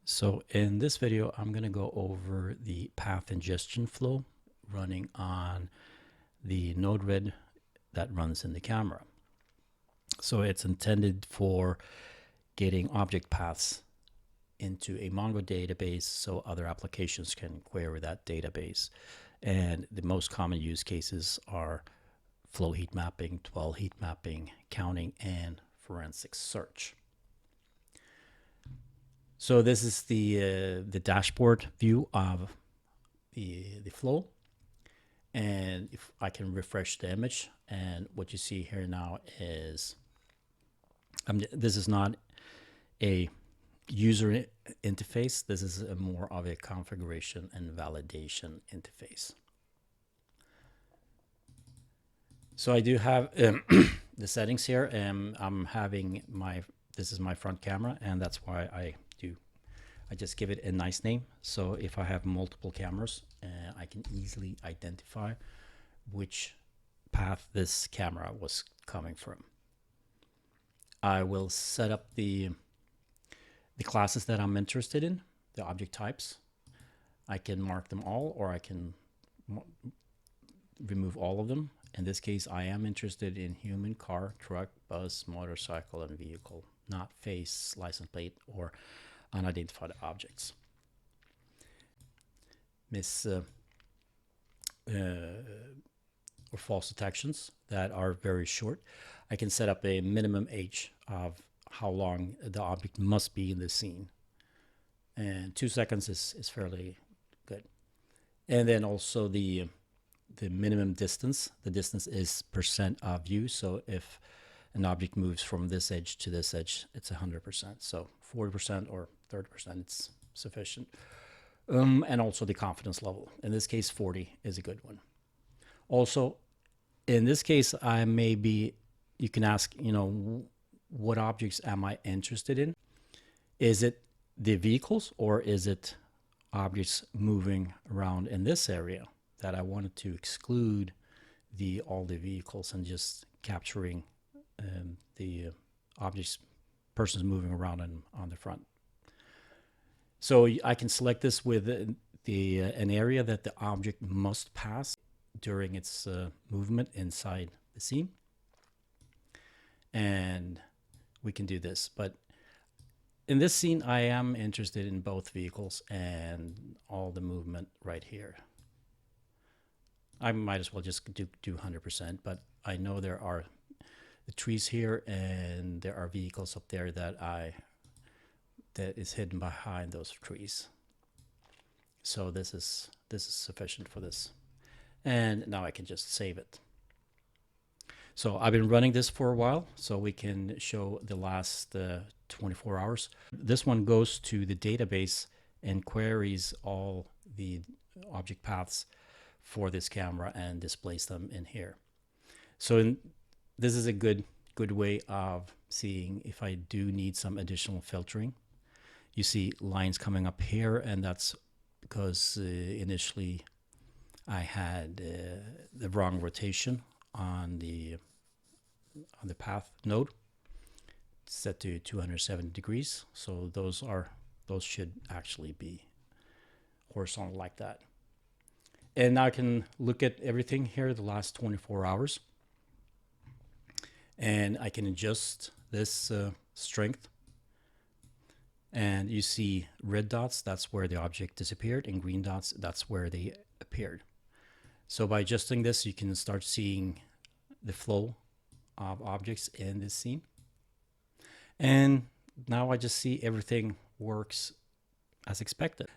So in this video, I'm going to go over the path ingestion flow running on the Node-RED that runs in the camera. So it's intended for getting object paths into a Mongo database so other applications can query that database. And the most common use cases are flow heat mapping, dwell heat mapping, counting, and forensic search. So this is the dashboard view of the flow, and if I can refresh the image, and what you see here now is this is not a user interface. This is more of a configuration and validation interface. So I do have the settings here, and I'm having this is my front camera, and that's why I just give it a nice name. So if I have multiple cameras, I can easily identify which path this camera was coming from. I will set up the classes that I'm interested in, the object types. I can mark them all, or I can remove all of them. In this case, I am interested in human, car, truck, bus, motorcycle, and vehicle, not face, license plate, or unidentified objects. Or false detections that are very short. I can set up a minimum age of how long the object must be in the scene. And 2 seconds is fairly good. And then also the minimum distance. The distance is percent of view. So if an object moves from this edge to this edge, it's 100%. So 40% or 30%, it's sufficient. And also the confidence level. In this case, 40 is a good one. Also, in this case, you can ask, what objects am I interested in? Is it the vehicles, or is it objects moving around in this area that I wanted to exclude all the vehicles and just capturing the objects, persons moving around on the front? So I can select this with an area that the object must pass during its movement inside the scene. And we can do this. But in this scene, I am interested in both vehicles and all the movement right here. I might as well just do 100%, but I know there are the trees here and there are vehicles up there that is hidden behind those trees. So this is sufficient for this. And now I can just save it. So I've been running this for a while, so we can show the last 24 hours. This one goes to the database and queries all the object paths for this camera and displays them in here. So this is a good way of seeing if I do need some additional filtering. You see lines coming up here, and that's because initially I had the wrong rotation on the path node set to 270 degrees. So those should actually be horizontal like that. And now I can look at everything here the last 24 hours. And I can adjust this strength. And you see red dots, that's where the object disappeared, and green dots, that's where they appeared. So by adjusting this, you can start seeing the flow of objects in this scene. And now I just see everything works as expected.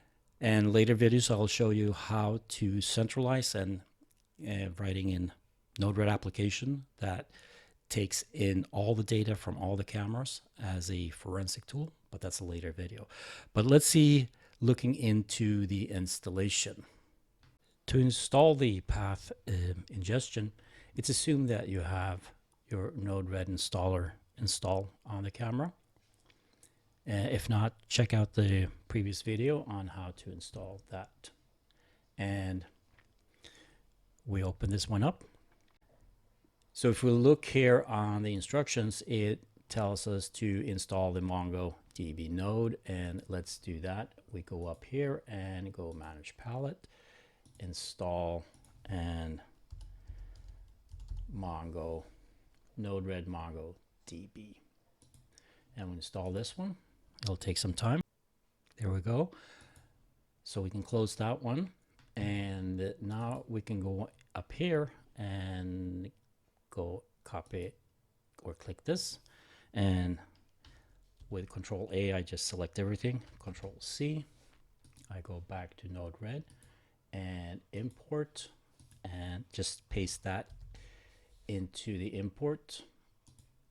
And later videos, I'll show you how to centralize and writing in Node-RED application that takes in all the data from all the cameras as a forensic tool, but that's a later video. But let's see, looking into the installation. To install the path ingestion, it's assumed that you have your Node-RED installer installed on the camera. If not, check out the previous video on how to install that. And we open this one up. So if we look here on the instructions, it tells us to install the MongoDB DB node, and let's do that. We go up here and go manage palette, install, and Mongo, Node-RED MongoDB. And we install this one. It'll take some time. There we go. So we can close that one. And now we can go up here and go copy or click this. And with Control A, I just select everything. Control C, I go back to Node-RED and import and just paste that into the import.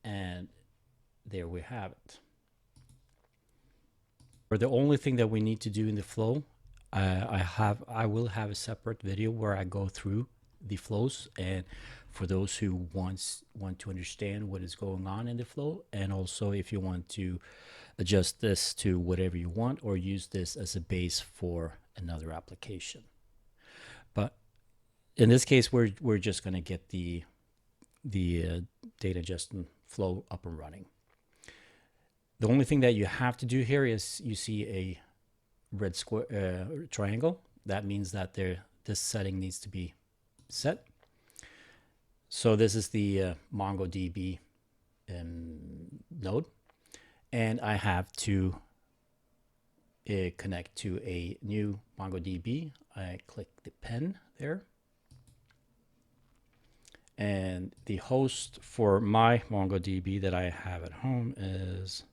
And there we have it. For the only thing that we need to do in the flow, I will have a separate video where I go through the flows, and for those who want to understand what is going on in the flow, and also if you want to adjust this to whatever you want or use this as a base for another application. But in this case, we're just going to get the data adjustment flow up and running. The only thing that you have to do here is you see a red square triangle. That means that this setting needs to be set. So this is the MongoDB node, and I have to connect to a new MongoDB. I click the pen there, and the host for my MongoDB that I have at home is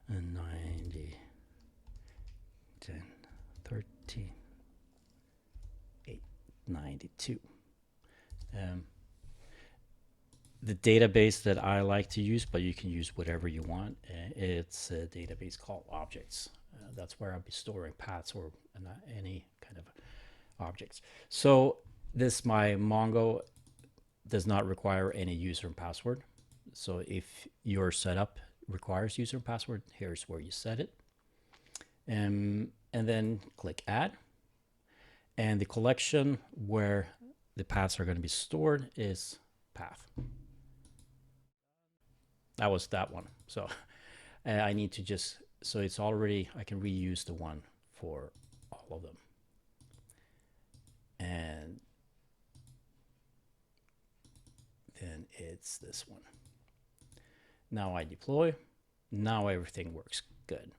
90 10 13 8 92. The database that I like to use, but you can use whatever you want, it's a database called objects. That's where I'll be storing paths or any kind of objects. So this my Mongo does not require any user and password. So if your setup requires user and password, here's where you set it. And then click add. And the collection where the paths are going to be stored is path. That was that one. So I need to just, so it's already, I can reuse the one for all of them. And then it's this one. Now I deploy. Now everything works good.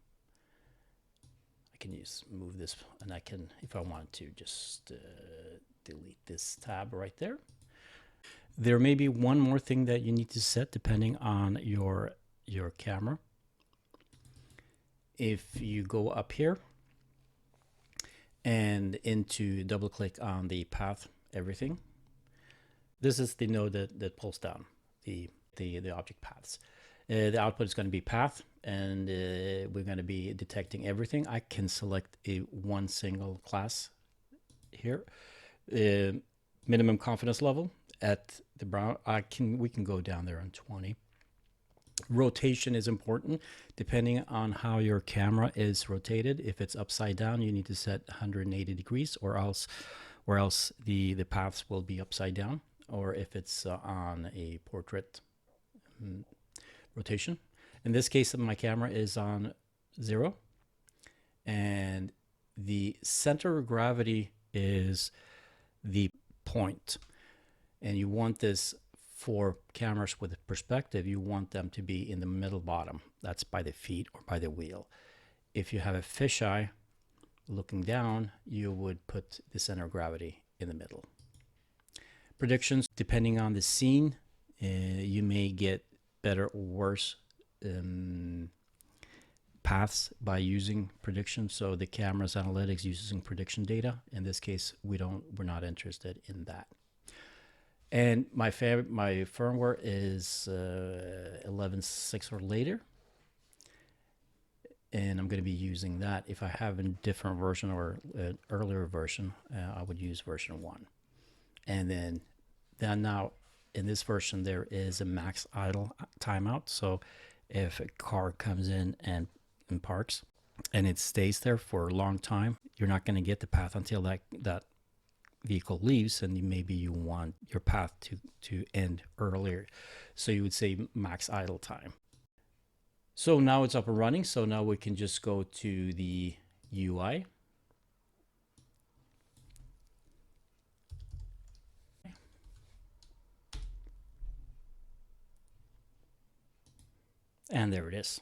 I can move this, and I can, if I want to, just delete this tab right there. There may be one more thing that you need to set depending on your camera. If you go up here and double click on the path everything, this is the node that pulls down the object paths. The output is going to be path, and we're going to be detecting everything. I can select one single class here. Minimum confidence level at the brown. We can go down there on 20. Rotation is important depending on how your camera is rotated. If it's upside down, you need to set 180 degrees, or else the paths will be upside down. Or if it's on a portrait rotation. In this case, my camera is on 0, and the center of gravity is the point. And you want this for cameras with perspective, you want them to be in the middle bottom. That's by the feet or by the wheel. If you have a fisheye looking down, you would put the center of gravity in the middle. Predictions, depending on the scene, you may get better or worse paths by using prediction. So the camera's analytics using prediction data. In this case, we're not interested in that. And my firmware is 11.6 or later, and I'm going to be using that. If I have a different version or an earlier version, I would use version 1. And then now in this version, there is a max idle timeout. So if a car comes in and parks and it stays there for a long time, you're not going to get the path until that vehicle leaves, and maybe you want your path to end earlier. So you would say max idle time. So now it's up and running. So now we can just go to the UI. And there it is.